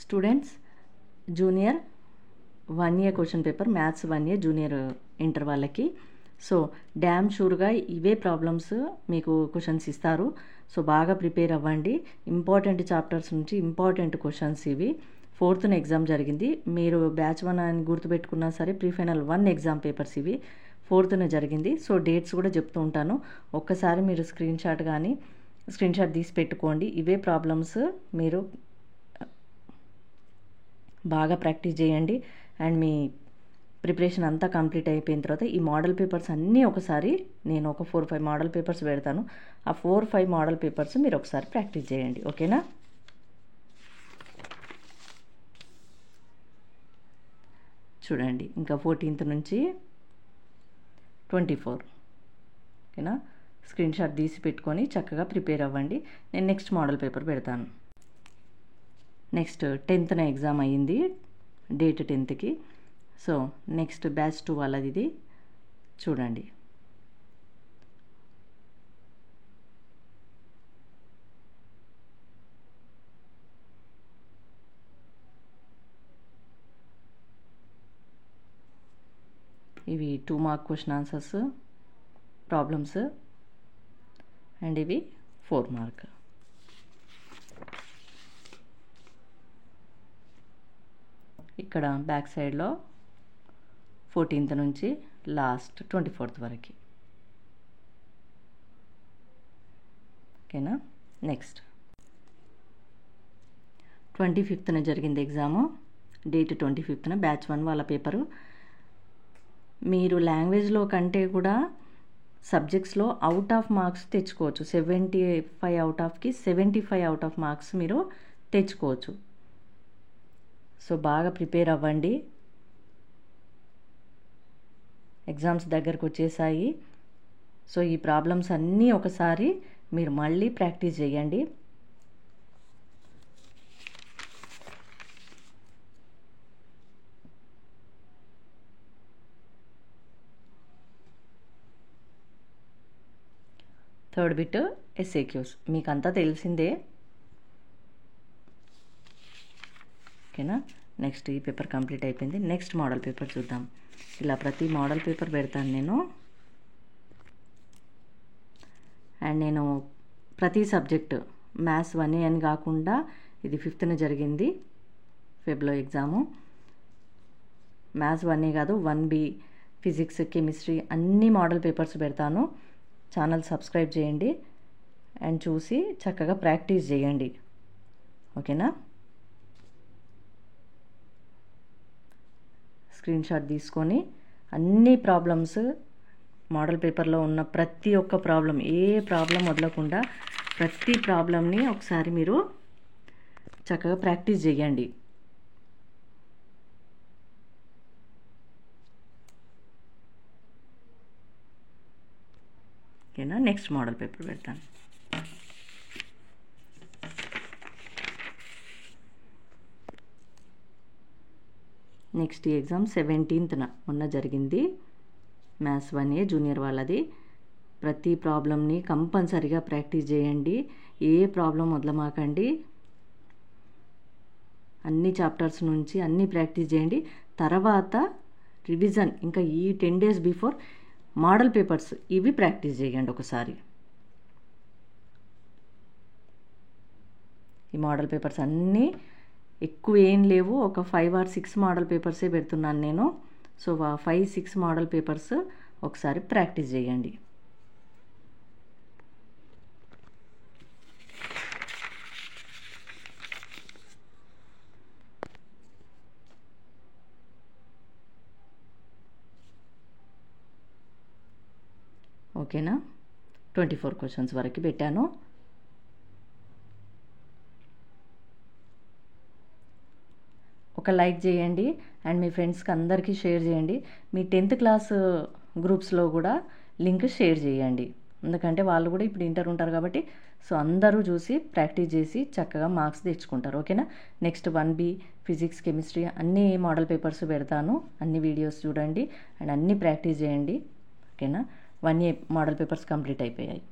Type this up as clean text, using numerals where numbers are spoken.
Students junior 1 year question paper maths 1 year junior inter వాళ్ళకి. So damn షూర్గా ఇవే problems మీకు questions ఇస్తారు. So బాగా ప్రిపేర్ అవ్వండి. ఇంపార్టెంట్ చాప్టర్స్ నుంచి ఇంపార్టెంట్ క్వశ్చన్స్ ఇవి. 4th ఎగ్జామ్ జరిగింది. మీరు బ్యాచ్ 1 అని గుర్తుపెట్టుకున్నా సరే ప్రీఫైనల్ 1 ఎగ్జామ్ పేపర్స్ ఇవి 4th జరిగింది. సో డేట్స్ కూడా చెప్తూ ఉంటాను. ఒక్కసారి మీరు స్క్రీన్ షాట్ తీసి పెట్టుకోండి. ఇవే ప్రాబ్లమ్స్ మీరు బాగా ప్రాక్టీస్ చేయండి. అండ్ మీ ప్రిపరేషన్ అంతా కంప్లీట్ అయిపోయిన తర్వాత ఈ మోడల్ పేపర్స్ అన్నీ ఒకసారి నేను ఒక 4-5 మోడల్ పేపర్స్ పెడతాను. ఆ 4-5 మోడల్ పేపర్స్ మీరు ఒకసారి ప్రాక్టీస్ చేయండి. ఓకేనా? చూడండి, ఇంకా 14th నుంచి 24. ఓకేనా? స్క్రీన్ షాట్ తీసి పెట్టుకొని చక్కగా ప్రిపేర్ అవ్వండి. నేను నెక్స్ట్ మోడల్ పేపర్ పెడతాను. నెక్స్ట్ 10th ఎగ్జామ్ అయ్యింది, date 10th. So next batch 2 వాళ్ళది ఇది చూడండి. ఇవి 2 mark question answers problems and ఇవి 4 మార్క్. ఇక్కడ బ్యాక్ సైడ్లో 14th నుంచి లాస్ట్ 24th వరకు. ఓకేనా? నెక్స్ట్ 25th జరిగింది ఎగ్జాము, డేట్ 25th బ్యాచ్ 1 వాళ్ళ పేపరు. మీరు లాంగ్వేజ్లో కంటే కూడా సబ్జెక్ట్స్లో అవుట్ ఆఫ్ మార్క్స్ తెచ్చుకోవచ్చు. 75 అవుట్ ఆఫ్కి 75 అవుట్ ఆఫ్ మార్క్స్ మీరు తెచ్చుకోవచ్చు. సో బాగా ప్రిపేర్ అవ్వండి. ఎగ్జామ్స్ దగ్గరకు వచ్చేసాయి. సో ఈ ప్రాబ్లమ్స్ అన్నీ ఒకసారి మీరు మళ్ళీ ప్రాక్టీస్ చేయండి. థర్డ్ బిట్ SAQs మీకు అంతా తెలిసిందే. ఓకేనా? నెక్స్ట్ ఈ పేపర్ కంప్లీట్ అయిపోయింది. నెక్స్ట్ మోడల్ పేపర్ చూద్దాం. ఇలా ప్రతి మోడల్ పేపర్ పెడతాను నేను. అండ్ నేను ప్రతి సబ్జెక్టు మ్యాథ్స్ 1 అని కాకుండా ఇది 5th జరిగింది ఫెబ్లో ఎగ్జాము. మ్యాథ్స్ 1 కాదు 1B ఫిజిక్స్ కెమిస్ట్రీ అన్ని మోడల్ పేపర్స్ పెడతాను. ఛానల్ సబ్స్క్రైబ్ చేయండి అండ్ చూసి చక్కగా ప్రాక్టీస్ చేయండి. ఓకేనా? స్క్రీన్ షాట్ తీసుకొని అన్ని ప్రాబ్లమ్స్ మోడల్ పేపర్లో ఉన్న ప్రతి ఒక్క ప్రాబ్లం, ఏ ప్రాబ్లం వదలకుండా ప్రతి ప్రాబ్లమ్ని ఒకసారి మీరు చక్కగా ప్రాక్టీస్ చేయండి. ఓకేనా? నెక్స్ట్ మోడల్ పేపర్ పెడతాను. నెక్స్ట్ ఈ ఎగ్జామ్ 17th మొన్న జరిగింది. మ్యాథ్స్ 1A జూనియర్ వాళ్ళది. ప్రతి ప్రాబ్లమ్ని కంపల్సరీగా ప్రాక్టీస్ చేయండి. ఏ ప్రాబ్లం వదలమాకండి. అన్ని చాప్టర్స్ నుంచి అన్నీ ప్రాక్టీస్ చేయండి. తర్వాత రివిజన్ ఇంకా ఈ 10 days బిఫోర్ మోడల్ పేపర్స్ ఇవి ప్రాక్టీస్ చేయండి ఒకసారి. ఈ మోడల్ పేపర్స్ అన్నీ ఎక్కువ ఏం లేవు, ఒక 5 or 6 మోడల్ పేపర్సే పెడుతున్నాను నేను. సో 5-6 మోడల్ పేపర్స్ ఒకసారి ప్రాక్టీస్ చేయండి. ఓకేనా? 24 క్వశ్చన్స్ వరకు పెట్టాను. ఒక లైక్ చేయండి అండ్ మీ ఫ్రెండ్స్కి అందరికీ షేర్ చేయండి. మీ 10th క్లాస్ గ్రూప్స్లో కూడా లింక్ షేర్ చేయండి. ఎందుకంటే వాళ్ళు కూడా ఇప్పుడు ఇంటర్ ఉంటారు కాబట్టి సో అందరూ చూసి ప్రాక్టీస్ చేసి చక్కగా మార్క్స్ తెచ్చుకుంటారు. ఓకేనా? నెక్స్ట్ 1B ఫిజిక్స్ కెమిస్ట్రీ అన్ని మోడల్ పేపర్స్ పెడతాను. అన్ని వీడియోస్ చూడండి అండ్ అన్నీ ప్రాక్టీస్ చేయండి. ఓకేనా? 1A మోడల్ పేపర్స్ కంప్లీట్ అయిపోయాయి.